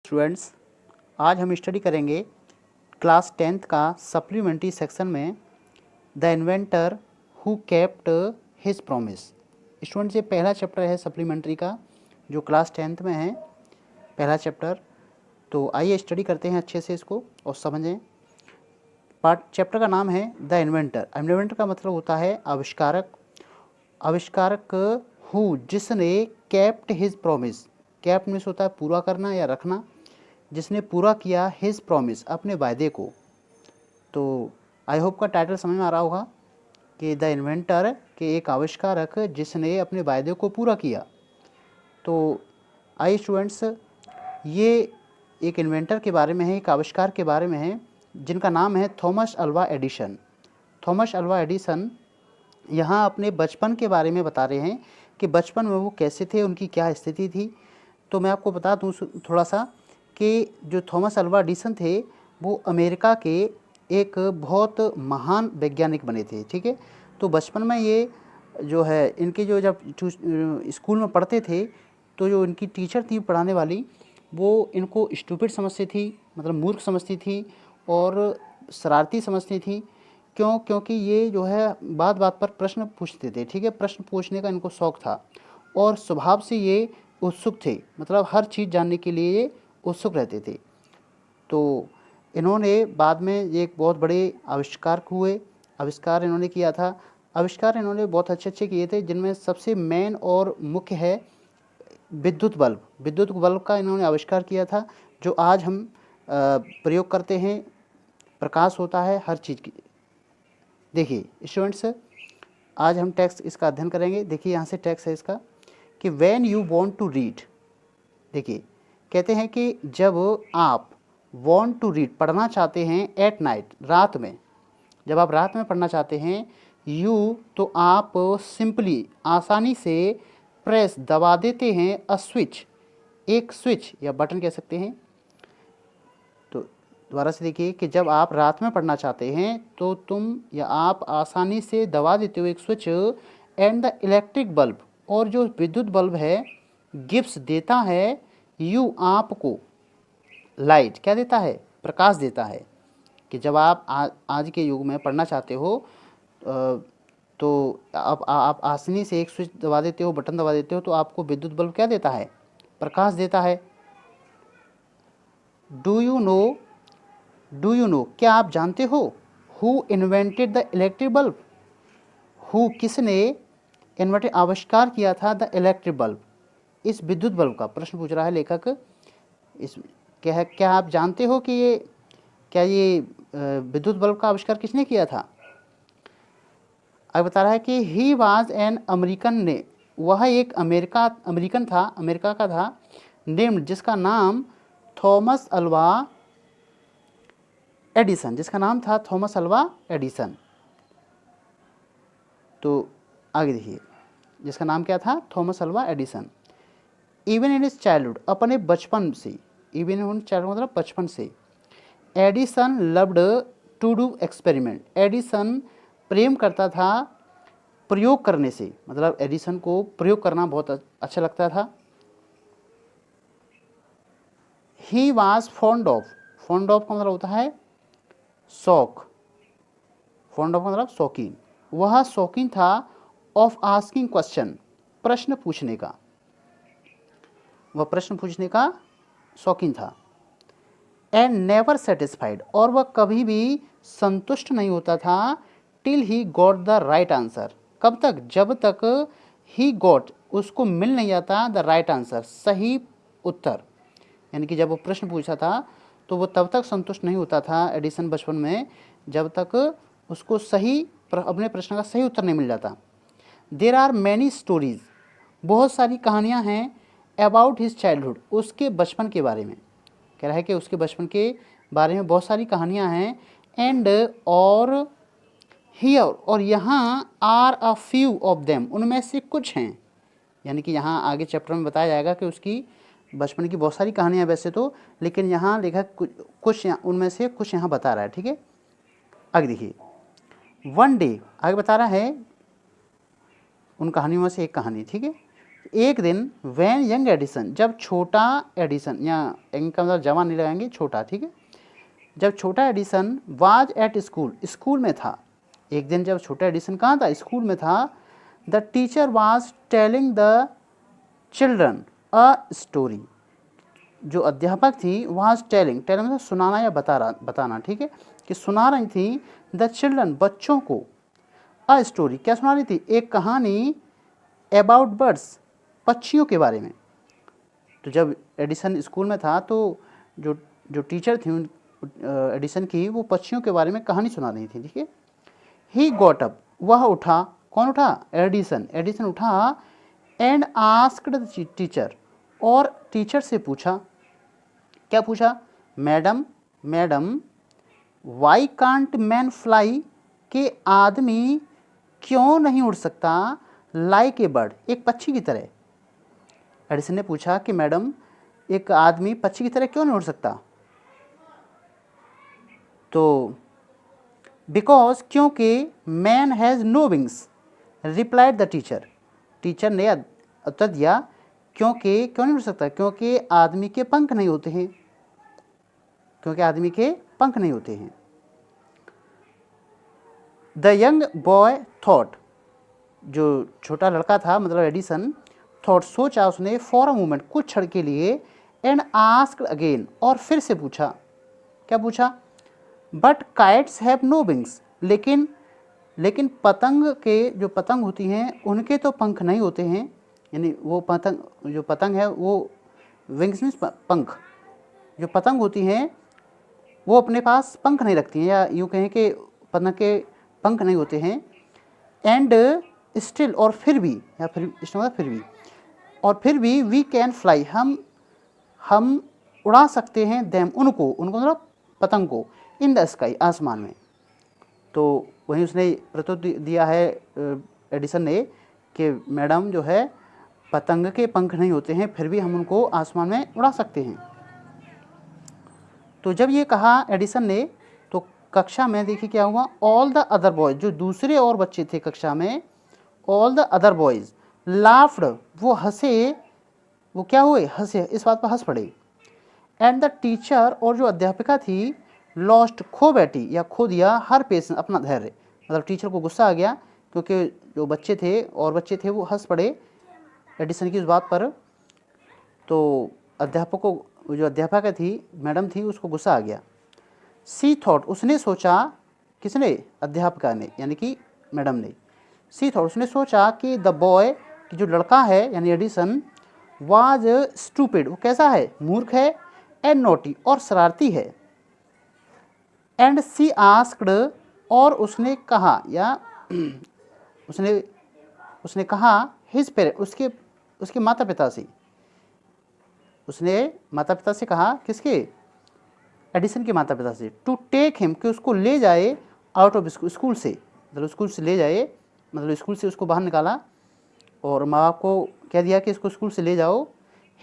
Students, आज हम study करेंगे क्लास 10th का सप्लीमेंट्री सेक्शन में the inventor who kept his promise. Students, ये पहला चैप्टर है सप्लीमेंट्री का जो क्लास 10th में है, पहला चैप्टर। तो आइए स्टडी करते हैं अच्छे से इसको और समझें। चैप्टर का नाम है द इन्वेंटर। इन्वेंटर का मतलब होता है आविष्कारक। आविष्कारक हु, जिसने kept his promise. Kept means होता है पूरा करना या रखना। जिसने पूरा किया हिज प्रॉमिस, अपने वायदे को। तो आई होप का टाइटल समझ में आ रहा होगा कि द इन्वेंटर के एक आविष्कारक जिसने अपने वायदे को पूरा किया। तो आई स्टूडेंट्स, ये एक इन्वेंटर के बारे में है, एक आविष्कार के बारे में है जिनका नाम है Thomas Alva Edison. Thomas Alva Edison यहाँ अपने बचपन के बारे में बता रहे हैं कि बचपन में वो कैसे थे, उनकी क्या स्थिति थी। तो मैं आपको बता दूँ थोड़ा सा कि जो थॉमस अल्वा एडिसन थे वो अमेरिका के एक बहुत महान वैज्ञानिक बने थे। ठीक है, तो बचपन में ये जो है इनके जो जब स्कूल में पढ़ते थे तो जो इनकी टीचर थी पढ़ाने वाली, वो इनको स्टूपिड समझती थी, मतलब मूर्ख समझती थी और शरारती समझती थी। क्योंकि ये जो है बात बात पर प्रश्न पूछते थे। ठीक है, प्रश्न पूछने का इनको शौक़ था और स्वभाव से ये उत्सुक थे, मतलब हर चीज़ जानने के लिए ये उत्सुक रहते थे। तो इन्होंने बाद में ये एक बहुत बड़े आविष्कार इन्होंने किया था। आविष्कार इन्होंने बहुत अच्छे किए थे, जिनमें सबसे मेन और मुख्य है विद्युत बल्ब। विद्युत बल्ब का इन्होंने आविष्कार किया था जो आज हम प्रयोग करते हैं। प्रकाश होता है हर चीज़ की। देखिए स्टूडेंट्स, आज हम टेक्स्ट इसका अध्ययन करेंगे। देखिए यहाँ से टेक्स्ट है इसका कि when you want to read. देखिए कहते हैं कि जब आप वांट टू रीड, पढ़ना चाहते हैं, एट नाइट, रात में, जब आप रात में पढ़ना चाहते हैं, यू, तो आप सिंपली, आसानी से, प्रेस, दबा देते हैं, अ स्विच, एक स्विच या बटन कह सकते हैं। तो दोबारा से देखिए कि जब आप रात में पढ़ना चाहते हैं तो तुम या आप आसानी से दबा देते हो एक switch, and the electric bulb, और जो विद्युत बल्ब है, गिव्स, देता है, यू, आपको, लाइट, क्या देता है, प्रकाश देता है। कि जब आप आज के युग में पढ़ना चाहते हो तो आप आसानी से एक स्विच दबा देते हो, बटन दबा देते हो, तो आपको विद्युत बल्ब क्या देता है, प्रकाश देता है। डू यू नो, क्या आप जानते हो, who invented the electric bulb. Who, किसने, इन्वेंटेड, आविष्कार किया था, द इलेक्ट्रिक बल्ब, इस विद्युत बल्ब का। प्रश्न पूछ रहा है लेखक, इस क्या आप जानते हो कि ये विद्युत बल्ब का आविष्कार किसने किया था। अब बता रहा है कि ही वाज एन अमेरिकन, ने, वह एक अमेरिकन था, अमेरिका का था, नेम्ड, जिसका नाम थॉमस अल्वा एडिसन, जिसका नाम था थॉमस अल्वा एडिसन। तो आगे देखिए, जिसका नाम क्या था, Thomas Alva Edison. Even in his childhood, अपने बचपन से, इवन इन चाइल्डहुड मतलब बचपन से, Edison loved to do experiment. Edison प्रेम करता था प्रयोग करने से, मतलब एडिसन को प्रयोग करना बहुत अच्छा लगता था। ही वॉज फॉन्ड ऑफ का मतलब होता है शौक, फॉन्ड ऑफ का मतलब शौकीन। वह शौकीन था ऑफ आस्किंग क्वेश्चन, प्रश्न पूछने का, वह प्रश्न पूछने का शौकीन था। एंड नेवर सेटिस्फाइड, और वह कभी भी संतुष्ट नहीं होता था, till he got the right answer, कब तक, जब तक ही गॉट, उसको मिल नहीं जाता, द राइट आंसर, सही उत्तर। यानी कि जब वो प्रश्न पूछा था तो वो तब तक संतुष्ट नहीं होता था एडिसन बचपन में, जब तक उसको अपने प्रश्न का सही उत्तर नहीं मिल जाता। देर आर मैनी स्टोरीज, बहुत सारी कहानियाँ हैं, अबाउट हिज चाइल्डहुड, उसके बचपन के बारे में। कह रहा है कि उसके बचपन के बारे में बहुत सारी कहानियाँ हैं। एंड, और हियर, और यहाँ, are a few of them, उनमें से कुछ हैं। यानी कि यहाँ आगे चैप्टर में बताया जाएगा कि उसकी बचपन की बहुत सारी कहानियाँ वैसे तो, लेकिन यहाँ लेखक कुछ उनमें से कुछ यहाँ बता रहा है। ठीक है, आगे देखिए, वन डे, आगे बता रहा है उन कहानियों में से एक कहानी। ठीक है, एक दिन वैन यंग एडिसन, जब छोटा एडिसन, यहाँ यंग का मतलब जवान नहीं लगाएंगे, छोटा, ठीक है। जब छोटा Edison was at school, school में था। एक दिन जब छोटा एडिसन कहाँ था? स्कूल में था। The teacher was telling the children a story, जो अध्यापक थी वाज टेलिंग, टेलिंग मतलब सुनाना या बताना, ठीक है, कि सुना रही थी द चिल्ड्रन, बच्चों को, अ स्टोरी, क्या सुना रही थी? एक कहानी, अबाउट बर्ड्स, पक्षियों के बारे में। तो जब एडिसन स्कूल में था तो जो टीचर थी एडिसन की, वो पक्षियों के बारे में कहानी सुना रही थी, ठीक है। ही गॉट अप, वह उठा, कौन उठा? एडिसन, एडिसन उठा, एंड आस्क्ड द टीचर, और टीचर से पूछा, क्या पूछा? Madam, madam, why can't man fly, कि आदमी क्यों नहीं उड़ सकता? लाइक ए बर्ड, एक पक्षी की तरह। एडिसन ने पूछा कि मैडम, एक आदमी पक्षी की तरह क्यों नहीं उड़ सकता? तो बिकॉज, क्योंकि, man has no wings, replied the teacher, teacher ने उत्तर दिया, क्योंकि, क्यों नहीं उड़ सकता? क्योंकि आदमी के पंख नहीं होते हैं, क्योंकि आदमी के पंख नहीं होते हैं। द यंग बॉय थॉट, जो छोटा लड़का था मतलब एडिसन, थॉट, सोचा उसने, फॉर अ मोमेंट, कुछ क्षण के लिए, एंड आस्क्ड अगेन, और फिर से पूछा, क्या पूछा? But kites have no wings, लेकिन पतंग के, जो पतंग होती हैं उनके तो पंख नहीं होते हैं, यानी वो पतंग, जो पतंग है वो, विंग्स मीन्स पंख, जो पतंग होती हैं वो अपने पास पंख नहीं रखती हैं, या यूँ कहें कि पतंग के पंख नहीं होते हैं। एंड स्टिल, और फिर भी, या फिर मतलब फिर भी, और फिर भी, वी कैन फ्लाई, हम उड़ा सकते हैं, देम, उनको मतलब पतंग को, इन द स्काई, आसमान में। तो वहीं उसने प्रत्युत्तर दिया है एडिसन ने कि मैडम जो है पतंग के पंख नहीं होते हैं, फिर भी हम उनको आसमान में उड़ा सकते हैं। तो जब ये कहा एडिसन ने, तो कक्षा में देखिए क्या हुआ, ऑल द अदर बॉयज, जो दूसरे और बच्चे थे कक्षा में, all the other boys laughed, वो हंसे, वो क्या हुए? हंसे, इस बात पर हंस पड़े। एंड द टीचर, और जो अध्यापिका थी, लॉस्ट, खो बैठी या खो दिया, हर पेशेंस, अपना धैर्य, मतलब टीचर को गुस्सा आ गया, क्योंकि जो बच्चे थे और बच्चे थे वो हंस पड़े एडिसन की उस बात पर। तो अध्यापक को, जो अध्यापिका थी, मैडम थी, उसको गुस्सा आ गया। सी थॉट, उसने सोचा, किसने? अध्यापिका ने, यानी कि मैडम ने। सी थॉट, उसने सोचा कि द बॉय, कि जो लड़का है यानी एडिसन, वाज स्टूपिड, वो कैसा है? मूर्ख है, एंड नोटी, और शरारती है। एंड सी आस्क्ड, और उसने कहा, या उसने कहा, हिज पेरेंट, उसके माता पिता से, उसने माता पिता से कहा, किसके? एडिसन के माता पिता से, टू टेक हिम, कि उसको ले जाए, आउट ऑफ स्कूल से, मतलब स्कूल से ले जाए, मतलब स्कूल से उसको बाहर निकाला, और माँ बाप को कह दिया कि इसको स्कूल से ले जाओ।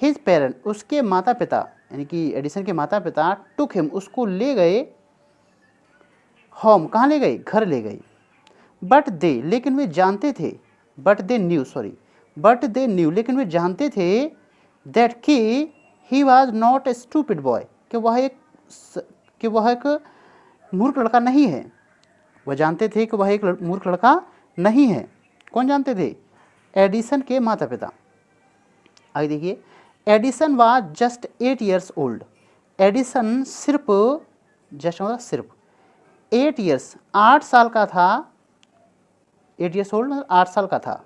हिज पेरेंट, उसके माता पिता, यानी कि एडिसन के माता पिता, टुक हिम, उसको ले गए, होम, कहाँ ले गए? घर ले गए। बट दे, लेकिन वे जानते थे, बट दे न्यू, लेकिन वे जानते थे, दैट कि he was not a stupid boy, कि वह एक मूर्ख लड़का नहीं है। वह जानते थे कि वह एक मूर्ख लड़का नहीं है। कौन जानते थे? एडिसन के माता पिता। आगे देखिए, Edison was just 8 years old, Edison सिर्फ, जस्ट मतलब सिर्फ 8 years, 8 साल का था। 8 years ओल्ड मतलब 8 साल का था।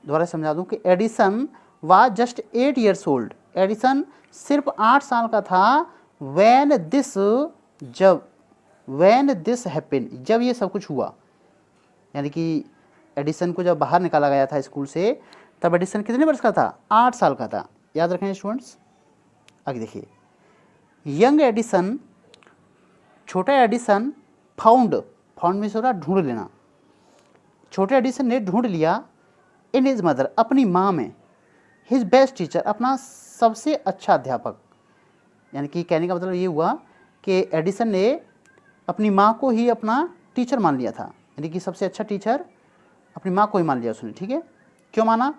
दोबारा समझा दूं कि Edison was just 8 years old, Edison सिर्फ 8 साल का था। व्हेन दिस हैपेंड, जब ये सब कुछ हुआ, यानी कि एडिसन को जब बाहर निकाला गया था स्कूल से, तब एडिसन कितने वर्ष का था? 8 साल का था। याद रखें स्टूडेंट्स। आगे देखिए, यंग एडिसन, छोटा एडिसन, फाउंड मीन्स हो रहा ढूंढ लेना, छोटे एडिसन ने ढूंढ लिया, इन हिज मदर, अपनी माँ में, हिज बेस्ट टीचर, अपना सबसे अच्छा अध्यापक। यानी कि कहने का मतलब ये हुआ कि एडिसन ने अपनी माँ को ही अपना टीचर मान लिया था, यानी कि सबसे अच्छा टीचर अपनी माँ को ही मान लिया उसने। ठीक है, क्यों माना?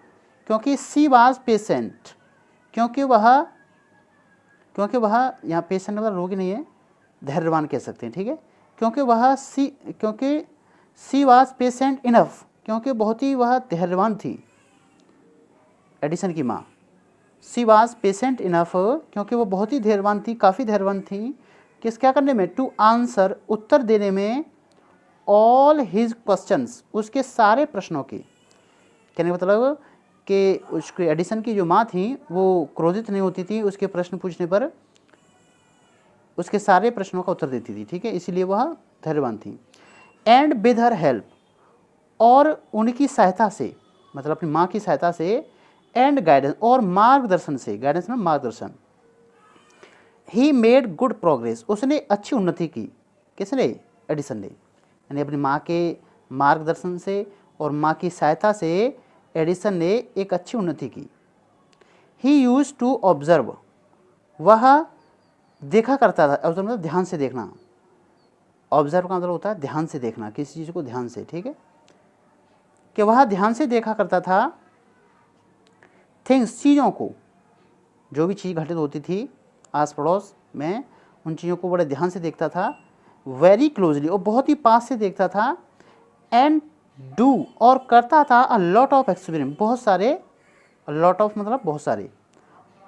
क्योंकि सी वाज पेशेंट, क्योंकि वह यहाँ पेशेंट मतलब रोगी नहीं है, धैर्यवान कह सकते हैं, ठीक है। क्योंकि सी वाज पेशेंट इनफ, क्योंकि बहुत ही वह धैर्यवान थी, एडिसन की माँ। सी वाज पेशेंट इनफ, क्योंकि वो बहुत ही धैर्यवान थी, काफ़ी धैर्यवान थी, क्या करने में, टू आंसर, उत्तर देने में, ऑल हिज क्वेश्चंस, उसके सारे प्रश्नों की। कहने का मतलब कि उसके एडिसन की जो माँ थी वो क्रोधित नहीं होती थी, उसके प्रश्न पूछने पर उसके सारे प्रश्नों का उत्तर देती थी, ठीक है, इसीलिए वह धैर्यवान थी। एंड विद हर हेल्प, और उनकी सहायता से, मतलब अपनी माँ की सहायता से, एंड गाइडेंस, और मार्गदर्शन से, गाइडेंस में मार्गदर्शन, ही मेड गुड प्रोग्रेस, उसने अच्छी उन्नति की। किसने, एडिसन ने, यानी अपनी माँ के मार्गदर्शन से और माँ की सहायता से एडिसन ने एक अच्छी उन्नति की। ही यूज टू ऑब्जर्व, वह देखा करता था, ऑब्जर्व मतलब ध्यान से देखना, ऑब्जर्व का मतलब होता है ध्यान से देखना, किसी चीज़ को ध्यान से, ठीक है, कि वह ध्यान से देखा करता था, थिंग्स, चीज़ों को, जो भी चीज़ घटित होती थी आस पड़ोस में, उन चीज़ों को बड़े ध्यान से देखता था, वेरी क्लोजली, और बहुत ही पास से देखता था, एंड डू, और करता था, अ लॉट ऑफ एक्सपेरिमेंट, बहुत सारे, लॉट ऑफ मतलब बहुत सारे,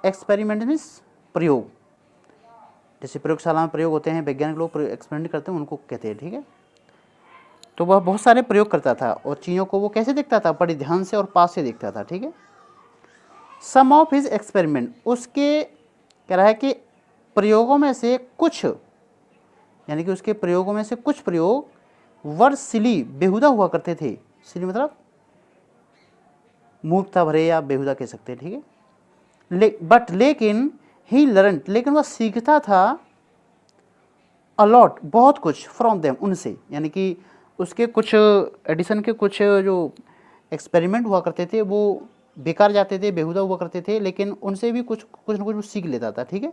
एक्सपेरिमेंट मीन्स प्रयोग, जैसे प्रयोगशाला में प्रयोग होते हैं, वैज्ञानिक लोग एक्सपेरिमेंट करते हैं, उनको कहते हैं, ठीक है। तो वह बहुत सारे प्रयोग करता था, और चीज़ों को वो कैसे देखता था, बड़ी ध्यान से और पास से देखता था, ठीक है। सम ऑफ हिज एक्सपेरिमेंट, उसके कह रहा है कि प्रयोगों में से कुछ, यानी कि उसके प्रयोगों में से कुछ प्रयोग वर सिली, बेहुदा हुआ करते थे, सिली मतलब मूर्खता भरे या बेहुदा कह सकते हैं, ठीक है। बट लेकिन ही लर्न, लेकिन वह सीखता था, अलॉट, बहुत कुछ, फ्रॉम देम, उनसे, यानी कि उसके कुछ, एडिसन के कुछ जो एक्सपेरिमेंट हुआ करते थे वो बेकार जाते थे, बेहुदा हुआ करते थे, लेकिन उनसे भी कुछ न कुछ वो सीख लेता था, ठीक है,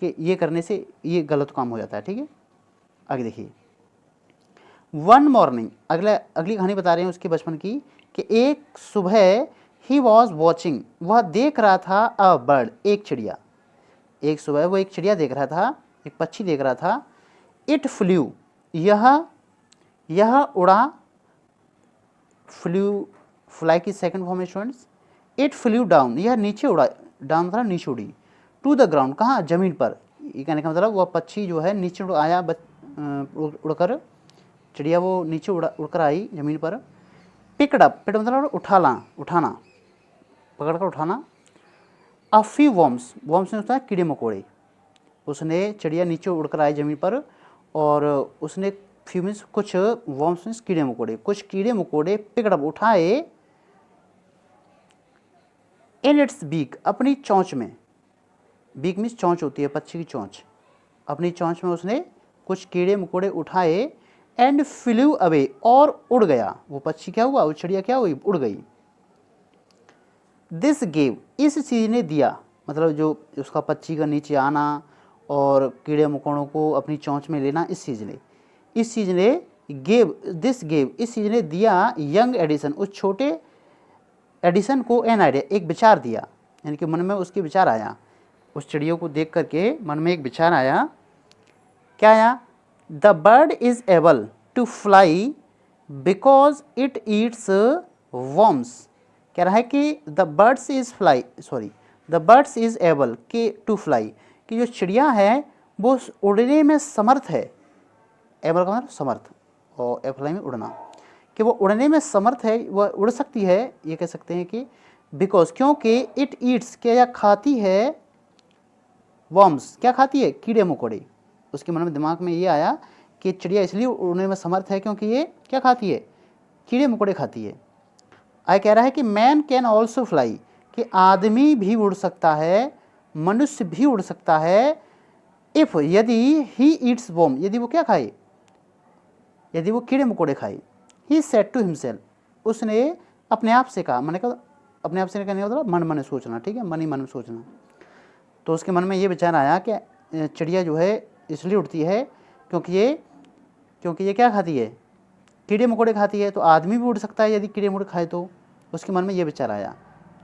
कि ये करने से ये गलत काम हो जाता है, ठीक है। आगे देखिए, वन मॉर्निंग, अगली कहानी बता रहे हैं उसके बचपन की, कि एक सुबह ही वॉज वॉचिंग, वह देख रहा था, अ बर्ड, एक चिड़िया, एक सुबह वो एक चिड़िया देख रहा था, एक पक्षी देख रहा था, इट फ्लू, यह उड़ा, फ्लू, फ्लाई की second form students, it flew down, यह नीचे उड़ा, डाउन मतलब नीचे उड़ी, टू द ग्राउंड, कहाँ, जमीन पर, ये कहने का मतलब वह पक्षी जो है नीचे आया, उड़कर, चिड़िया वो नीचे उड़कर आई जमीन पर, पिकड अप, पिकड मतलब उठाना, पकड़कर उठाना, अ फ्यू वॉर्म्स, वॉर्म्स में होता है कीड़े मकोड़े, उसने, चिड़िया नीचे उड़कर आई जमीन पर, और उसने फ्यू मीन्स कुछ, वॉर्म्स मीन्स कीड़े मकोड़े, कुछ कीड़े मकोड़े, पिकड अप उठाए, इन इट्स बीक, अपनी चोंच में, बीक मीन्स चोंच होती है, पक्षी की चोंच, अपनी चोंच में उसने कुछ कीड़े मकोड़े उठाए, एंड फ्लू अवे, और उड़ गया, वो पक्षी क्या हुआ, वो चिड़िया क्या हुई, उड़ गई। दिस गेव, इस चीज़ ने दिया, मतलब जो उसका पक्षी का नीचे आना और कीड़े मकोड़ों को अपनी चोंच में लेना, इस चीज़ ने गेव, दिस गेव, इस चीज़ ने दिया, यंग एडिसन, उस छोटे एडिसन को, एन आइडिया, एक विचार दिया, यानी कि मन में उसके विचार आया, उस चिड़ियों को देख करके मन में एक विचार आया, क्या आया, the bird is able to fly because it eats worms, कह रहा है कि द बर्ड्स इज एबल के टू फ्लाई, कि जो चिड़िया है वो उड़ने में समर्थ है, एबल का मतलब समर्थ, और फ्लाई में उड़ना, कि वो उड़ने में समर्थ है, वह उड़ सकती है, ये कह सकते हैं कि बिकॉज, क्योंकि इट ईट्स, क्या खाती है, वॉर्म्स, क्या खाती है, कीड़े मकोड़े, उसके मन में दिमाग में ये आया कि चिड़िया इसलिए उड़ने में समर्थ है क्योंकि ये क्या खाती है, कीड़े मकोड़े खाती है। आई कह रहा है कि मैन कैन ऑल्सो फ्लाई, कि आदमी भी उड़ सकता है, मनुष्य भी उड़ सकता है, इफ, यदि, ही ईट्स वॉर्म, यदि वो क्या खाए, यदि वो कीड़े मकोड़े खाए, ही सेड टू हिमसेल्फ, उसने अपने आप से कहा, मैंने कहा अपने आप से कहने का मतलब मन में सोचना, ठीक है, मन ही मन में सोचना, तो उसके मन में ये विचार आया कि चिड़िया जो है इसलिए उड़ती है क्योंकि ये क्या खाती है, कीड़े मकोड़े खाती है, तो आदमी भी उड़ सकता है यदि कीड़े मकोड़े खाए, तो उसके मन में ये विचार आया,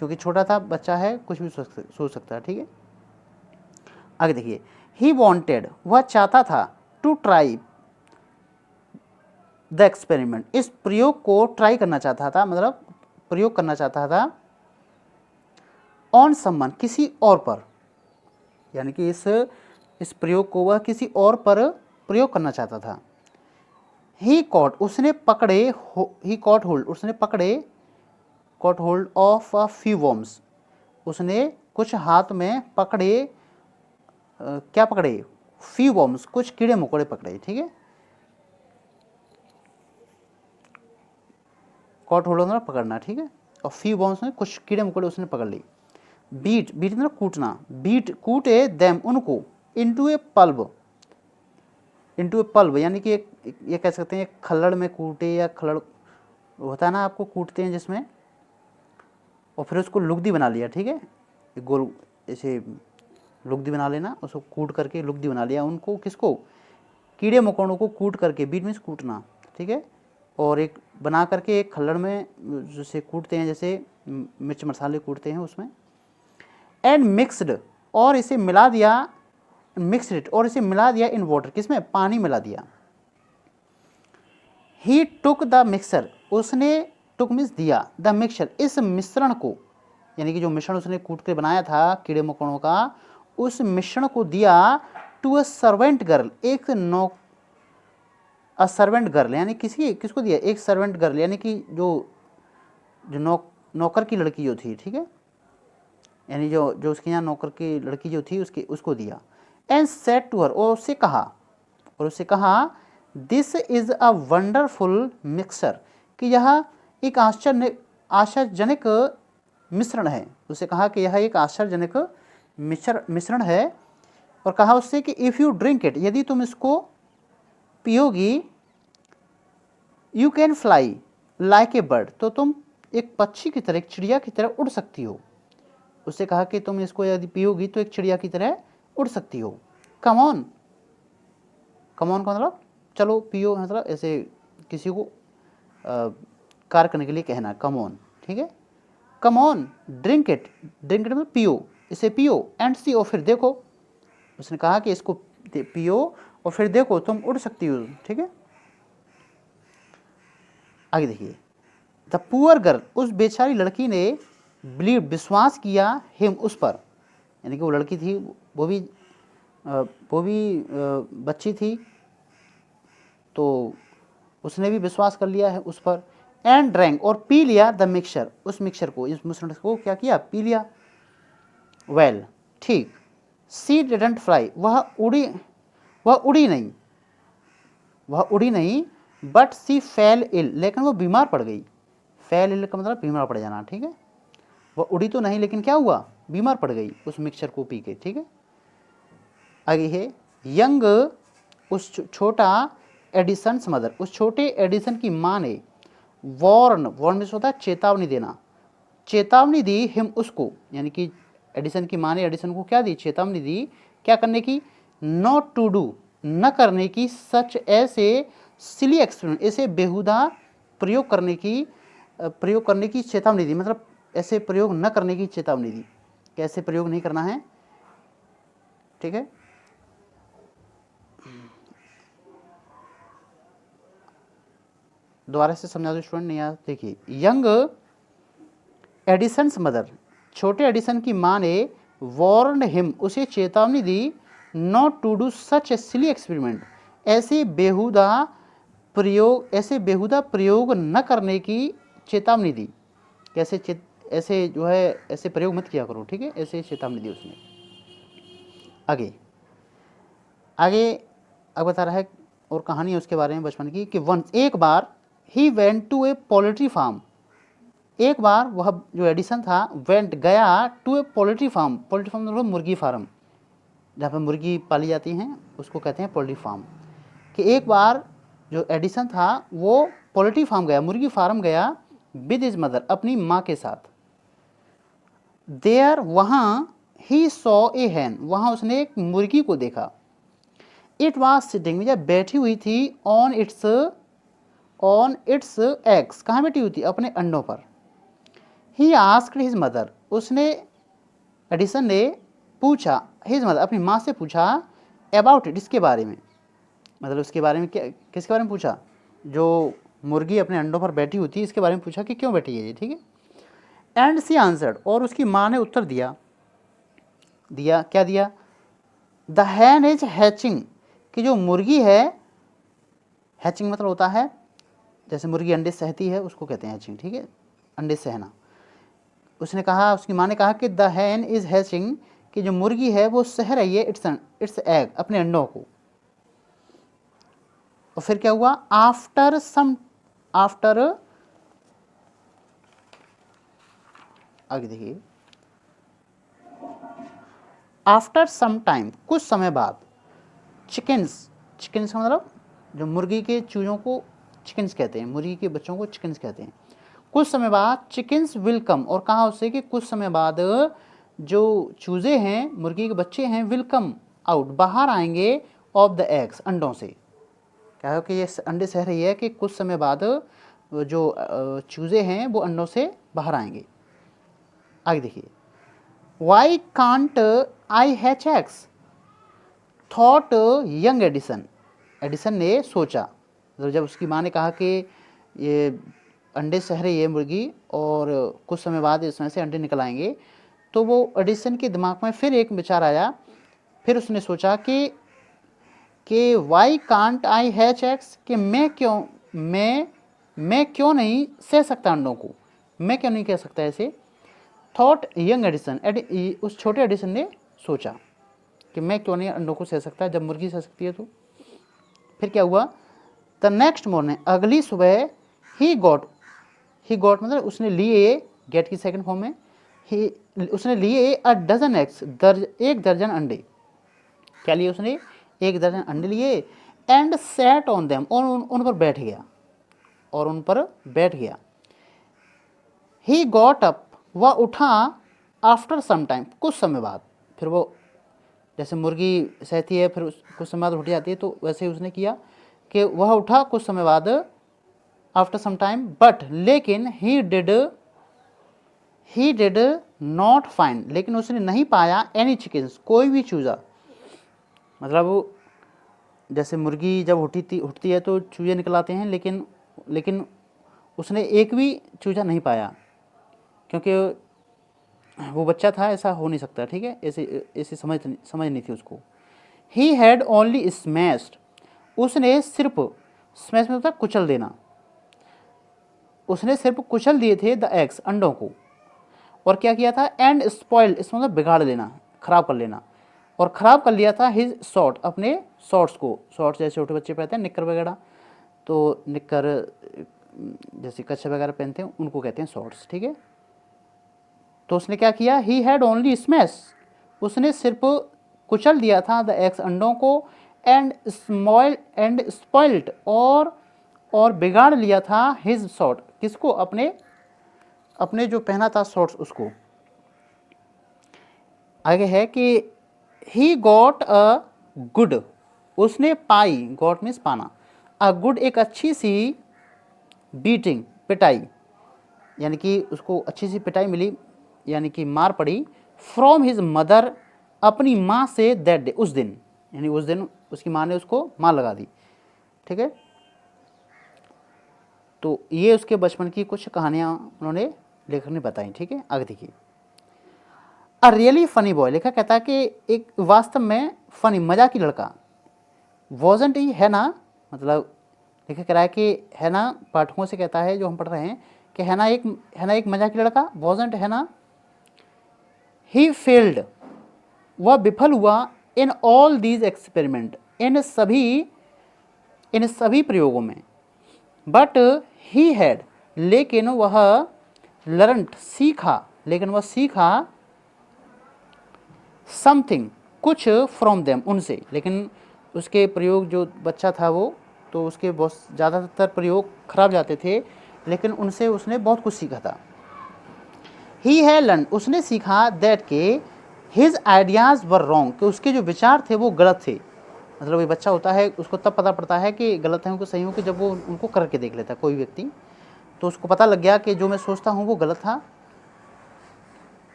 क्योंकि छोटा था, बच्चा है, कुछ भी सोच सकता है, ठीक है। आगे देखिए, ही वॉन्टेड, वह चाहता था, टू ट्राई द एक्सपेरिमेंट, इस प्रयोग को ट्राई करना चाहता था, मतलब प्रयोग करना चाहता था, ऑन समवन, किसी और पर, यानी कि इस प्रयोग को वह किसी और पर प्रयोग करना चाहता था। ही कॉट, उसने पकड़े, ही कॉट होल्ड, उसने पकड़े, cot hold of a few worms, उसने कुछ हाथ में पकड़े, क्या पकड़े, फ्यू वर्म्स, कुछ कीड़े मकोड़े पकड़े, ठीक है। कॉट होल्ड होना पकड़ना, ठीक है, और फ्यू वर्म्स में कुछ कीड़े मकोड़े उसने पकड़ ली। बीट, बीट मतलब कूटना, बीट कूटे देम, उनको, इनटू ए पल्ब, इनटू ए पल्ब, यानी कि ये कह सकते हैं खल्लड़ में कूटे, या खल्लड़ होता है ना, आपको कूटते हैं जिसमें, और फिर उसको लुगदी बना लिया, ठीक है, एक गोल ऐसे लुगदी बना लेना, उसको कूट करके लुगदी बना लिया, उनको किसको, कीड़े मकोड़ों को कूट करके, बीट मीन्स कूटना, ठीक है, और एक बना करके एक खल्लड़ में जैसे कूटते हैं, जैसे मिर्च मसाले कूटते हैं उसमें। एंड मिक्सड, और इसे मिला दिया, मिक्सड इट, और इसे मिला दिया इन वाटर, किसमें, पानी मिला दिया। ही टुक द मिक्सर, उसने, टुक मीन्स दिया, द मिक्सचर, इस मिश्रण को, यानी कि जो मिश्रण उसने कूट के बनाया था कीड़े मकोड़ों का, उस मिश्रण को दिया टू अ सर्वेंट गर्ल, एक अ सर्वेंट गर्ल, यानी किसको दिया, एक सर्वेंट गर्ल, यानी कि जो नौकर की लड़की जो थी, ठीक है, यानी जो उसके यहाँ नौकर की लड़की जो थी उसको दिया। एंड सेड टू हर, और उससे कहा, this is a wonderful mixture, कि यह एक आश्चर्यजनक मिश्रण है। उसे कहा कि यह एक आश्चर्यजनक मिश्रण है, और कहा उससे कि इफ़ यू ड्रिंक इट, यदि तुम इसको पियोगी, you can fly like a bird, तो तुम एक पक्षी की तरह, एक चिड़िया की तरह उड़ सकती हो। उससे कहा कि तुम इसको यदि पियोगी तो एक चिड़िया की तरह उड़ सकती हो। कम ऑन, कम ऑन का मतलब चलो पियो, मतलब ऐसे किसी को कार्य करने के लिए कहना, कम ऑन, ठीक है, come on drink it, drink it मतलब पियो, इसे पियो, एंड सी, और फिर देखो, उसने कहा कि इसको पियो और फिर देखो तुम उड़ सकती हो, ठीक है। आगे देखिए, द पुअर गर्ल, उस बेचारी लड़की ने, बिलीव, विश्वास किया, हिम, उस पर, यानी कि वो लड़की थी, वो भी बच्ची थी, तो उसने भी विश्वास कर लिया है उस पर। एंड ड्रैंक, और पी लिया, द मिक्सचर, उस मिक्सचर को, इस मिश्रण को क्या किया, पी लिया। वेल, ठीक। सी डिडंट फ्लाई, वह उड़ी नहीं, बट सी फेल इल, लेकिन वो बीमार पड़ गई। फेल इल का मतलब बीमार पड़ जाना, ठीक है, वह उड़ी तो नहीं, लेकिन क्या हुआ, बीमार पड़ गई उस मिक्सचर को पी के, ठीक है। आगे है, यंग, उस छोटा, एडिसन्स मदर, उस छोटे एडिसन की माँ ने, वॉर्न में होता है चेतावनी देना, चेतावनी दी, हिम, उसको, यानी कि एडिसन की माँ ने एडिसन को क्या दी, चेतावनी दी, क्या करने की, नॉट टू डू, न करने की, सच, ऐसे सिली एक्सपेरिमेंट, ऐसे बेहुदा प्रयोग करने की चेतावनी दी, मतलब ऐसे प्रयोग न करने की चेतावनी दी, कैसे प्रयोग नहीं करना है, ठीक है। दोबारा से समझा दो स्टूडेंट, नहीं यार, देखिए, यंग एडिसन्स मदर, छोटे एडिसन की माँ ने, वॉर्न हिम, उसे चेतावनी दी, not to do such a silly experiment, ऐसे बेहुदा प्रयोग न करने की चेतावनी दी, ऐसे जो है ऐसे प्रयोग मत किया करो, ठीक है, ऐसे चेतावनी दी उसने। आगे अब बता रहा है, और कहानी है उसके बारे में बचपन की, कि वंस, एक बार, he went to a poultry farm, एक बार वह जो एडिसन था, वेंट, गया, टू ए पोल्ट्री फार्म मतलब मुर्गी फार्म, जहाँ पर मुर्गी पाली जाती हैं उसको कहते हैं पोल्ट्री फार्म, कि एक बार जो एडिसन था वो पोल्ट्री फार्म गया, मुर्गी फार्म गया, विद हिज मदर, अपनी माँ के साथ। देयर, वहाँ, ही सॉ ए हैन, वहाँ उसने एक मुर्गी को देखा। इट वॉज सिटिंग, जब बैठी हुई थी, ऑन इट्स एग्स, कहाँ बैठी हुई थी, अपने अंडों पर। ही आस्क्ड हिज मदर, उसने एडिसन ने पूछा, हिज मदर अपनी माँ से पूछा, अबाउट इट, इसके बारे में, मतलब उसके बारे में क्या, किसके बारे में पूछा, जो मुर्गी अपने अंडों पर बैठी होती है इसके बारे में पूछा कि क्यों बैठी है ये, ठीक है। एंड सी आंसर्ड, और उसकी माँ ने उत्तर दिया, क्या दिया, द हैन इज हैचिंग, कि जो मुर्गी है, हैचिंग मतलब होता है जैसे मुर्गी अंडे सहती है उसको कहते हैं हैचिंग, ठीक है, अंडे सहना। उसने कहा, उसकी माँ ने कहा कि द हैन इज हैचिंग, कि जो मुर्गी है वो सह रही है इट्स एग, अपने अंडों को। और फिर क्या हुआ, आफ्टर आगे देखिए, आफ्टर सम टाइम, कुछ समय बाद, चिकन्स का मतलब जो मुर्गी के चूजों को चिकन्स कहते हैं, मुर्गी के बच्चों को चिकन्स कहते हैं। कुछ समय बाद चिकन्स विल कम, और कहा उससे कि कुछ समय बाद जो चूजे हैं, मुर्गी के बच्चे हैं, विल कम आउट, बाहर आएंगे, ऑफ द एग्स, अंडों से। क्या है कि ये अंडे सह रही है कि कुछ समय बाद जो चूजे हैं वो अंडों से बाहर आएंगे। आगे देखिए, why can't I hatch eggs, thought young Edison, Edison ने सोचा, तो जब उसकी माँ ने कहा कि ये अंडे सह रही है मुर्गी और कुछ समय बाद इसमें से अंडे निकल आएंगे, तो वो एडिसन के दिमाग में फिर एक विचार आया, फिर उसने सोचा कि why can't I hatch eggs, कि मैं क्यों नहीं सह सकता अंडों को, मैं क्यों नहीं कह सकता ऐसे। थॉट यंग एडिसन, उस छोटे एडिसन ने सोचा कि मैं क्यों नहीं अंडों को सह सकता, जब मुर्गी सह सकती है तो। फिर क्या हुआ, द नेक्स्ट मॉर्निंग, अगली सुबह, ही गॉट मतलब उसने लिए, गेट की सेकंड फॉर्म में, उसने लिए अ डजन एग्स, एक दर्जन अंडे। क्या लिए उसने, एक दर्जन अंडे लिए, एंड सैट ऑन देम, और उन पर बैठ गया, ही गॉट अप, वह उठा, आफ्टर सम टाइम, कुछ समय बाद। फिर वो जैसे मुर्गी सहती है फिर कुछ समय बाद उठ जाती है, तो वैसे ही उसने किया कि वह उठा कुछ समय बाद, आफ्टर सम टाइम, बट लेकिन ही डिड नॉट फाइंड, लेकिन उसने नहीं पाया, एनी चिकन्स, कोई भी चूजा। मतलब जैसे मुर्गी जब उठती है तो चूजे निकल आते हैं, लेकिन उसने एक भी चूजा नहीं पाया, क्योंकि वो बच्चा था, ऐसा हो नहीं सकता, ठीक है, ऐसी समझ नहीं थी उसको। ही हैड ओनली स्मैश्ड, उसने सिर्फ, स्मैश में होता कुचल देना, उसने सिर्फ कुचल दिए थे द एग्स, अंडों को। और क्या किया था, एंड स्पॉइल्ड, इसमें मतलब बिगाड़ लेना, खराब कर लेना, और ख़राब कर लिया था हिज शॉर्ट, अपने शॉर्ट्स को, शॉर्ट्स जैसे छोटे बच्चे पहनते हैं निक्कर वगैरह, तो निक्कर जैसे कच्छे वगैरह पहनते हैं उनको कहते हैं शॉर्ट्स, ठीक है। तो उसने क्या किया, ही हैड ओनली स्मैश, उसने सिर्फ कुचल दिया था द एग्स, अंडों को, एंड स्पॉइल्ड, और बिगाड़ लिया था हिज शॉर्ट, किसको, अपने जो पहना था शॉर्ट्स उसको। आगे है कि ही गॉट अ गुड, उसने पाई, गॉट मीन्स पाना, अ गुड, एक अच्छी सी बीटिंग, पिटाई, यानी कि उसको अच्छी सी पिटाई मिली, यानी कि मार पड़ी, फ्रॉम हिज मदर, अपनी माँ से, दैट डे, उस दिन, यानी उस दिन उसकी माँ ने उसको मार लगा दी, ठीक है। तो ये उसके बचपन की कुछ कहानियाँ उन्होंने लेखक ने बताई, ठीक है। आगे देखिए, अ रियली फनी बॉय, लेखक कहता है कि एक वास्तव में फनी, मजाकी लड़का, वॉजंट ही, है ना, मतलब लेखक कह रहा है कि है ना, पाठकों से कहता है जो हम पढ़ रहे हैं कि है ना एक मजाकी लड़का, वॉजंट, है ना। ही फेल्ड, वह विफल हुआ, इन ऑल दीज एक्सपेरिमेंट, इन सभी प्रयोगों में, बट ही हैड, लेकिन वह लर्नड, सीखा, लेकिन वह सीखा, समथिंग, कुछ, फ्रॉम देम, उनसे, लेकिन उसके प्रयोग, जो बच्चा था वो, तो उसके बहुत ज़्यादातर प्रयोग खराब जाते थे, लेकिन उनसे उसने बहुत कुछ सीखा था। ही है लर्न, उसने सीखा, दैट के हिज आइडियाज़ वर रॉन्ग, कि उसके जो विचार थे वो गलत थे। मतलब ये बच्चा होता है उसको तब पता पड़ता है कि गलत है उनको सही हो, कि जब वो उनको करके देख लेता है कोई व्यक्ति, तो उसको पता लग गया कि जो मैं सोचता हूँ वो गलत था,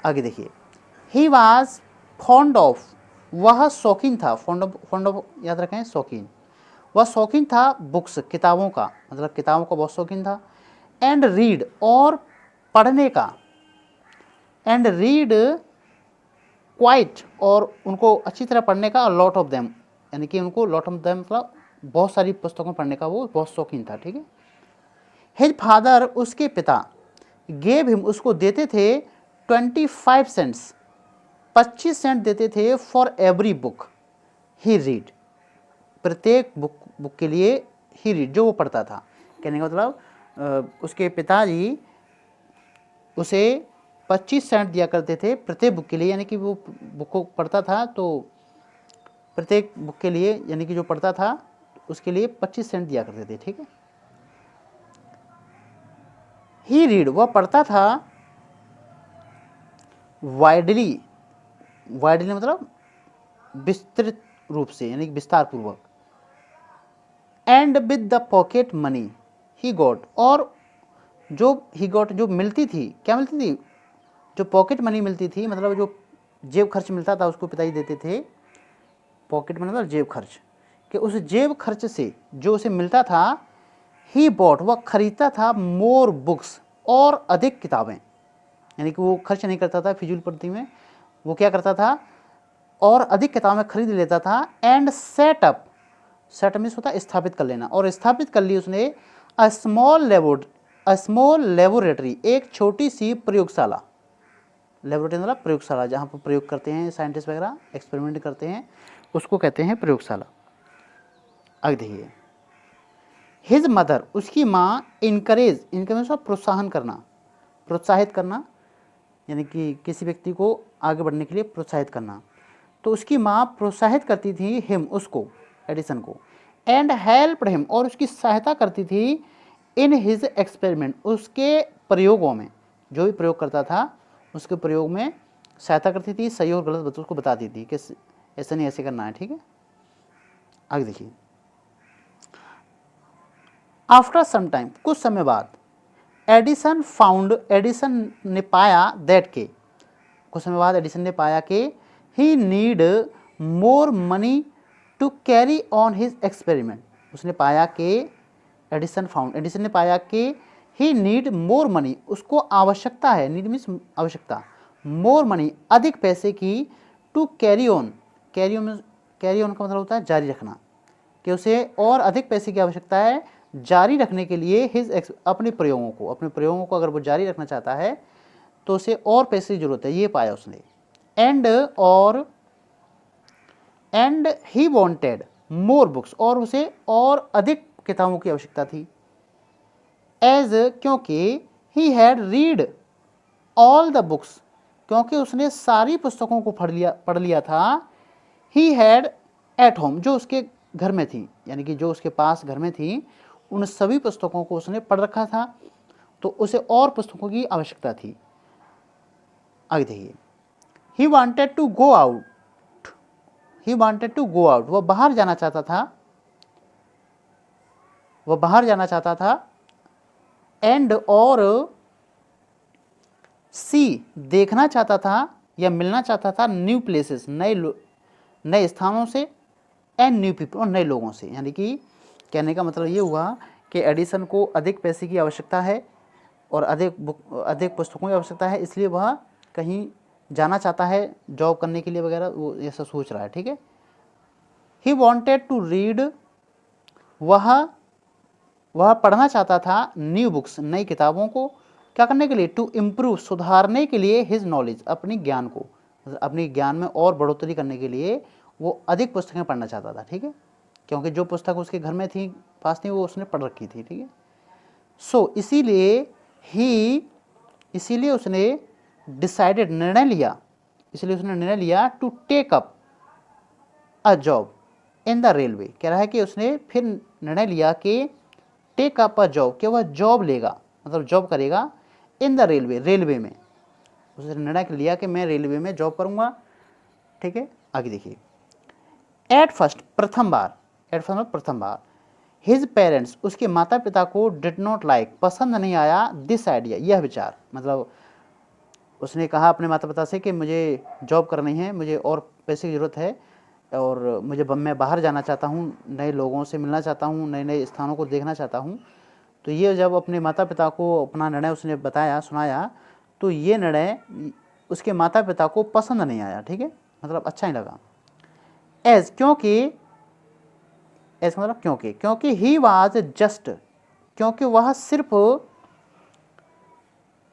आगे देखिए, ही वॉज फॉन्ड ऑफ, वह शौकीन था, फॉन्ड ऑफ याद रखें शौकीन, वह शौकीन था बुक्स किताबों का, मतलब किताबों का बहुत शौकीन था। एंड रीड और पढ़ने का, एंड रीड क्वाइट और उनको अच्छी तरह पढ़ने का, लॉट ऑफ देम यानी कि उनको लॉट ऑफ देम मतलब बहुत सारी पुस्तकों पढ़ने का वो बहुत शौकीन था, ठीक है। हिज फादर उसके पिता गेव हिम उसको देते थे 25 सेंट्स 25 सेंट देते थे for every book he read, प्रत्येक बुक के लिए ही रीड जो वो पढ़ता था। कहने का मतलब उसके पिताजी उसे 25 सेंट दिया करते थे प्रत्येक बुक के लिए, यानी कि वो बुक को पढ़ता था तो प्रत्येक बुक के लिए यानी कि जो पढ़ता था उसके लिए 25 सेंट दिया करते थे, ठीक है। ही रीड वह पढ़ता था वाइडली, वाइडली मतलब विस्तृत रूप से यानी कि विस्तार पूर्वक। And with the pocket money he got, और जो ही गॉट जो मिलती थी, क्या मिलती थी, जो पॉकेट मनी मिलती थी मतलब जो जेब खर्च मिलता था उसको पिताजी देते थे। पॉकेट मनी मतलब जेब खर्च, कि उस जेब खर्च से जो उसे मिलता था, ही बॉट वह खरीदता था मोर बुक्स और अधिक किताबें, यानी कि वो खर्च नहीं करता था फिजूल पड़ती में, वो क्या करता था और अधिक किताबें खरीद लेता था। एंड सेटअप, सेटअप मीन्स होता है स्थापित कर लेना, और स्थापित कर ली उसने अ स्मॉल लेबोरेटरी एक छोटी सी प्रयोगशाला, लेबोरेटरी मतलब प्रयोगशाला जहाँ पर प्रयोग करते हैं साइंटिस्ट वगैरह एक्सपेरिमेंट करते हैं उसको कहते हैं प्रयोगशाला। आगे देखिए, हिज मदर उसकी माँ इनकरेज प्रोत्साहन करना, प्रोत्साहित करना यानी कि किसी व्यक्ति को आगे बढ़ने के लिए प्रोत्साहित करना, तो उसकी माँ प्रोत्साहित करती थी हिम उसको, एडिसन को। एंड हेल्प्ड हिम और उसकी सहायता करती थी इन हिज एक्सपेरिमेंट उसके प्रयोगों में, जो भी प्रयोग करता था उसके प्रयोग में सहायता करती थी, सही और गलत उसको बताती थी कि ऐसा नहीं ऐसे करना है, ठीक है। आगे देखिए, आफ्टर सम टाइम कुछ समय बाद एडिसन ने पाया दैट के, कुछ समय बाद एडिसन ने पाया कि he need more money to carry on his experiment, उसने पाया कि एडिसन ने पाया कि ही नीड मोर मनी उसको आवश्यकता है, नीड मीन्स आवश्यकता, मोर मनी अधिक पैसे की, टू कैरी ऑन का मतलब होता है जारी रखना, कि उसे और अधिक पैसे की आवश्यकता है जारी रखने के लिए अपने प्रयोगों को अगर वो जारी रखना चाहता है तो उसे और पैसे की जरूरत है, ये पाया उसने। And he wanted more books और उसे और अधिक किताबों की आवश्यकता थी। एज क्योंकि he had read all the books क्योंकि उसने सारी पुस्तकों को पढ़ लिया था। ही हैड एट होम जो उसके घर में थी, यानी कि जो उसके पास घर में थी उन सभी पुस्तकों को उसने पढ़ रखा था, तो उसे और पुस्तकों की आवश्यकता थी। आगे देखिए, he wanted to go out वह बाहर जाना चाहता था एंड और सी देखना चाहता था या मिलना चाहता था न्यू प्लेसेस नए स्थानों से, एंड न्यू पीपल और नए लोगों से। यानी कि कहने का मतलब ये हुआ कि एडिसन को अधिक पैसे की आवश्यकता है और अधिक पुस्तकों की आवश्यकता है, इसलिए वह कहीं जाना चाहता है जॉब करने के लिए वगैरह, वो ऐसा सोच रहा है, ठीक है। ही वॉन्टेड टू रीड वह पढ़ना चाहता था न्यू बुक्स नई किताबों को, क्या करने के लिए, टू इम्प्रूव सुधारने के लिए हिज नॉलेज अपनी ज्ञान को, अपनी ज्ञान में और बढ़ोतरी करने के लिए वो अधिक पुस्तकें पढ़ना चाहता था, ठीक है, क्योंकि जो पुस्तक उसके घर में थी पास थी वो उसने पढ़ रखी थी, ठीक है। सो इसीलिए उसने डिसाइडेड निर्णय लिया to take up a job in the railway. कह रहा है कि उसने फिर निर्णय लिया कि टेक अप अ जॉब कि वह जॉब लेगा, मतलब जॉब करेगा इन द रेलवे में। उसने निर्णय लिया कि मैं रेलवे में जॉब करूँगा, ठीक है। आगे देखिए, एट फर्स्ट प्रथम बार हिज पेरेंट्स उसके माता पिता को डिड नॉट लाइक पसंद नहीं आया दिस आइडिया यह विचार, मतलब उसने कहा अपने माता पिता से कि मुझे जॉब करनी है, मुझे और पैसे की ज़रूरत है और मैं बाहर जाना चाहता हूँ, नए लोगों से मिलना चाहता हूँ, नए नए स्थानों को देखना चाहता हूँ। तो ये जब अपने माता पिता को अपना निर्णय उसने बताया, सुनाया, तो ये निर्णय उसके माता पिता को पसंद नहीं आया, ठीक है, मतलब अच्छा नहीं लगा। एज क्योंकि, एज मतलब क्योंकि ही वाज जस्ट, क्योंकि वह सिर्फ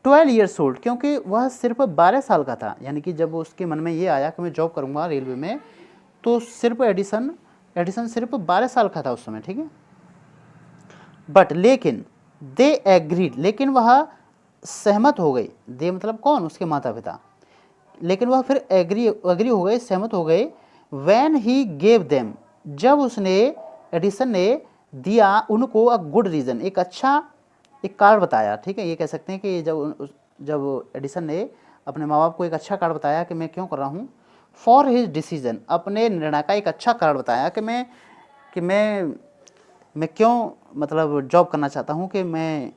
12 ईयर्स ओल्ड, क्योंकि वह सिर्फ 12 साल का था। यानी कि जब उसके मन में ये आया कि मैं जॉब करूँगा रेलवे में, तो सिर्फ एडिसन सिर्फ 12 साल का था उस समय, ठीक है। बट लेकिन दे एग्रीड, लेकिन वह सहमत हो गई। दे मतलब कौन, उसके माता पिता। लेकिन वह फिर एग्री हो गए, सहमत हो गए। व्हेन ही गेव देम, जब उसने, एडिसन ने दिया उनको अ गुड रीज़न, एक अच्छा एक कारण बताया, ठीक है। ये कह सकते हैं कि जब एडिसन ने अपने माँ बाप को एक अच्छा कारण बताया कि मैं क्यों कर रहा हूँ, फॉर हिज डिसीजन, अपने निर्णय का एक अच्छा कारण बताया कि मैं क्यों मतलब जॉब करना चाहता हूँ, कि मैं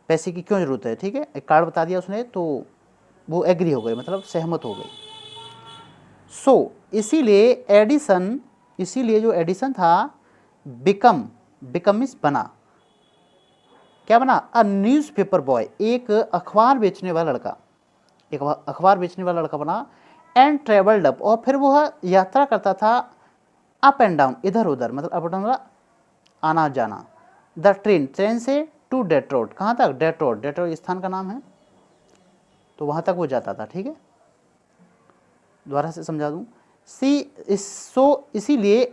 पैसे की क्यों ज़रूरत है, ठीक है। एक कारण बता दिया उसने, तो वो एग्री हो गए, मतलब सहमत हो गए। सो इसीलिए जो एडिसन था, बिकम इस बना, क्या बना, अ न्यूज़पेपर बॉय, एक अखबार बेचने वाला लड़का, एक अखबार बेचने वाला लड़का बना। एंड ट्रेवल्ड अप, और फिर वह यात्रा करता था अप एंड डाउन, इधर उधर, मतलब अप डाउन आना जाना। द ट्रेन से टू डेट्रोइट, कहाँ तक, डेट्रोइट स्थान का नाम है, तो वहाँ तक वो जाता था, ठीक है। दोबारा से समझा दूँ, इसीलिए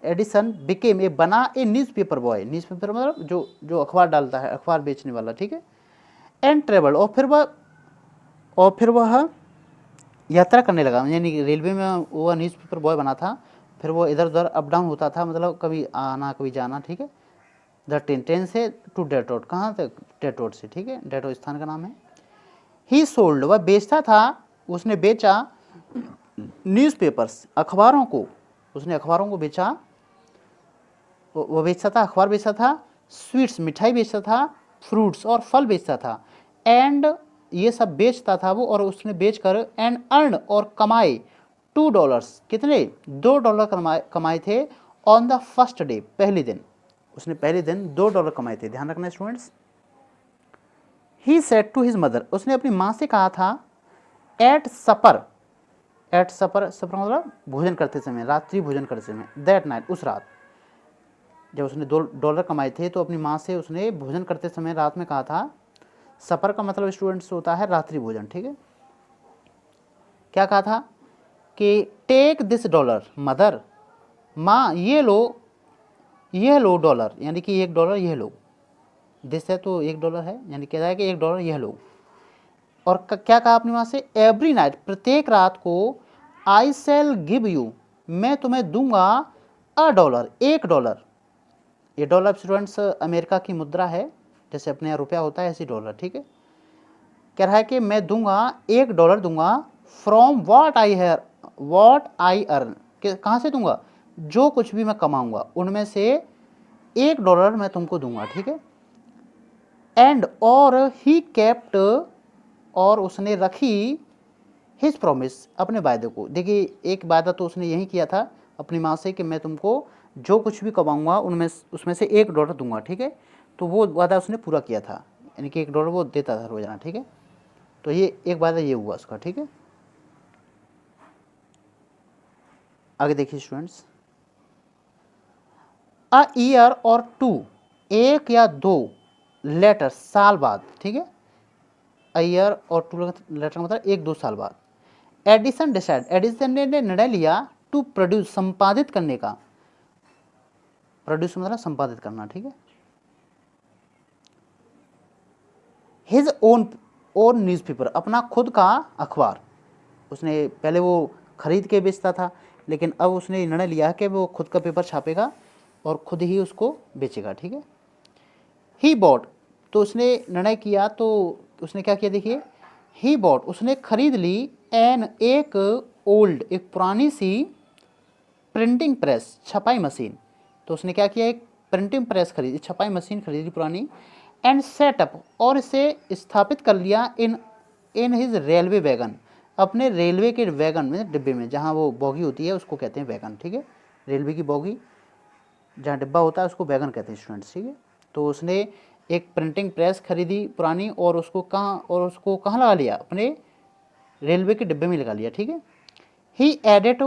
एडिसन बिकेम, ए बना, ए न्यूज़पेपर बॉय, न्यूज़पेपर मतलब जो अखबार डालता है, अखबार बेचने वाला, ठीक है। एंड ट्रेवल, और फिर वह यात्रा करने लगा, यानी रेलवे में वो न्यूज़पेपर बॉय बना था, फिर वो इधर उधर अप डाउन होता था, मतलब कभी आना कभी जाना, ठीक है। द ट्रेन से टू डेट्रोइट, कहाँ तक, डेट्रोइट से, ठीक है, डेट्रोइट स्थान का नाम है। ही सोल्ड, वह बेचता था, उसने बेचा न्यूज़पेपर्स, अखबारों को, उसने अखबारों को बेचा, वो बेचता था, अखबार बेचता था, स्वीट्स मिठाई बेचता था, फ्रूट्स और फल बेचता था, एंड ये सब बेचता था वो, और उसने बेचकर एंड अर्न और कमाए $2, कितने, $2 कमाए थे, ऑन द फर्स्ट डे, पहले दिन, उसने पहले दिन $2 कमाए थे। ध्यान रखना students. He said to his mother, उसने अपनी माँ से कहा था, एट सपर सपर मतलब भोजन करते समय, रात्रि भोजन करते समय, दैट नाइट, उस रात जब उसने $2 कमाए थे, तो अपनी माँ से उसने भोजन करते समय रात में कहा था। सपर का मतलब स्टूडेंट्स होता है रात्रि भोजन, ठीक है। क्या कहा था कि टेक दिस $, मदर, माँ ये लो $, यानी कि $1 यह लो, दिस है तो $1 है, यानी कह रहा है कि $1 यह लो। और क्या कहा अपनी माँ से, एवरी नाइट, प्रत्येक रात को, आई सेल गिव यू, मैं तुम्हें दूंगा $1, $1। ये डॉलर स्टूडेंट्स अमेरिका की मुद्रा है, जैसे अपने यहाँ रुपया होता है ऐसी डॉलर, ठीक है। कह रहा है कि मैं दूंगा $1 दूंगा, फ्रॉम व्हाट आई अर्न, कहाँ से दूंगा, जो कुछ भी मैं कमाऊंगा उनमें से $1 मैं तुमको दूंगा, ठीक है। एंड और ही केप्ट, और उसने रखी हिज प्रॉमिस, अपने वायदे को। देखिए एक वायदा तो उसने यही किया था अपनी माँ से कि मैं तुमको जो कुछ भी कमाऊंगा उसमें से $1 दूंगा, ठीक है। तो वो वादा उसने पूरा किया था, यानी कि $1 वो देता था रोजाना, ठीक है। तो ये एक वादा ये हुआ उसका, ठीक है। आगे देखिए स्टूडेंट्स, अ ईयर और 2, 1 या 2 लेटर, साल बाद, ठीक है। अ ईयर और 2 लेटर मतलब 1-2 साल बाद। एडिसन ने निर्णय लिया टू प्रोड्यूस, संपादित करने का, प्रोड्यूस मतलब संपादित करना, ठीक है। हिज ओन न्यूज़पेपर, अपना खुद का अखबार। उसने पहले वो खरीद के बेचता था, लेकिन अब उसने निर्णय लिया कि वो खुद का पेपर छापेगा और खुद ही उसको बेचेगा, ठीक है। ही बॉट, तो उसने निर्णय किया, तो उसने क्या किया देखिए, ही बॉट, उसने खरीद ली, एक पुरानी सी प्रिंटिंग प्रेस, छपाई मशीन। तो उसने क्या किया, एक प्रिंटिंग प्रेस खरीदी, छपाई मशीन खरीदी पुरानी, एंड सेटअप, और इसे स्थापित कर लिया इन हिज रेलवे वैगन, अपने रेलवे के वैगन में, डिब्बे में, जहाँ वो बोगी होती है उसको कहते हैं वैगन, ठीक है। रेलवे की बोगी जहाँ डिब्बा होता है उसको वैगन कहते हैं स्टूडेंट्स, ठीक है। तो उसने एक प्रिंटिंग प्रेस खरीदी पुरानी और उसको कहाँ लगा लिया, अपने रेलवे के डिब्बे में लगा लिया, ठीक है। ही एडिट,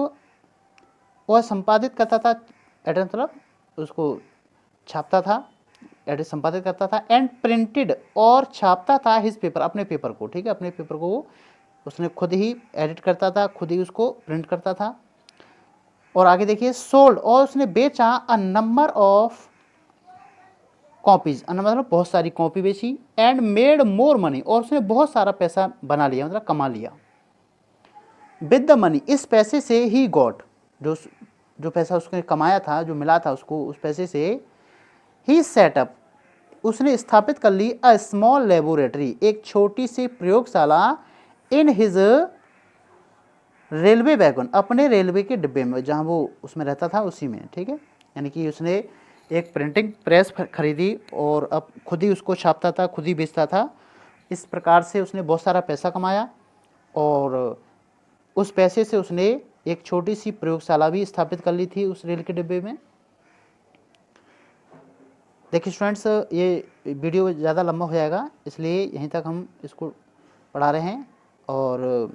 वह संपादित करता था, एडिट मतलब उसको छापता था, एडिट संपादित करता था, एंड प्रिंटेड, और छापता था हिज पेपर, अपने पेपर को, ठीक है। अपने पेपर को उसने खुद ही एडिट करता था, खुद ही उसको प्रिंट करता था। और आगे देखिए, सोल्ड, और उसने बेचा अ नंबर ऑफ कॉपीज, मतलब बहुत सारी कॉपी बेची, एंड मेड मोर मनी, और उसने बहुत सारा पैसा बना लिया, मतलब कमा लिया। विद द मनी, इस पैसे से ही गॉट, जो पैसा उसने कमाया था, जो मिला था उसको, उस पैसे से ही सेटअप, उसने स्थापित कर ली अ स्मॉल लेबोरेटरी, एक छोटी सी प्रयोगशाला, इन हिज रेलवे वैगन, अपने रेलवे के डिब्बे में, जहाँ वो उसमें रहता था उसी में, ठीक है। यानी कि उसने एक प्रिंटिंग प्रेस खरीदी और अब खुद ही उसको छापता था, खुद ही बेचता था। इस प्रकार से उसने बहुत सारा पैसा कमाया और उस पैसे से उसने एक छोटी सी प्रयोगशाला भी स्थापित कर ली थी उस रेल के डिब्बे में। देखिए स्टूडेंट्स, ये वीडियो ज़्यादा लंबा हो जाएगा, इसलिए यहीं तक हम इसको पढ़ा रहे हैं और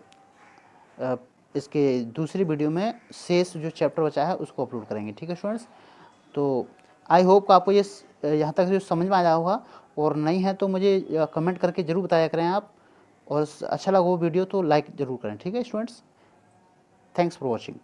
इसके दूसरी वीडियो में शेष जो चैप्टर बचा है उसको अपलोड करेंगे, ठीक है स्टूडेंट्स। तो आई होप आपको ये यहाँ तक जो समझ में आया होगा, और नहीं है तो मुझे कमेंट करके ज़रूर बताया करें आप, और अच्छा लगा वो वीडियो तो लाइक ज़रूर करें, ठीक है स्टूडेंट्स। Thanks for watching.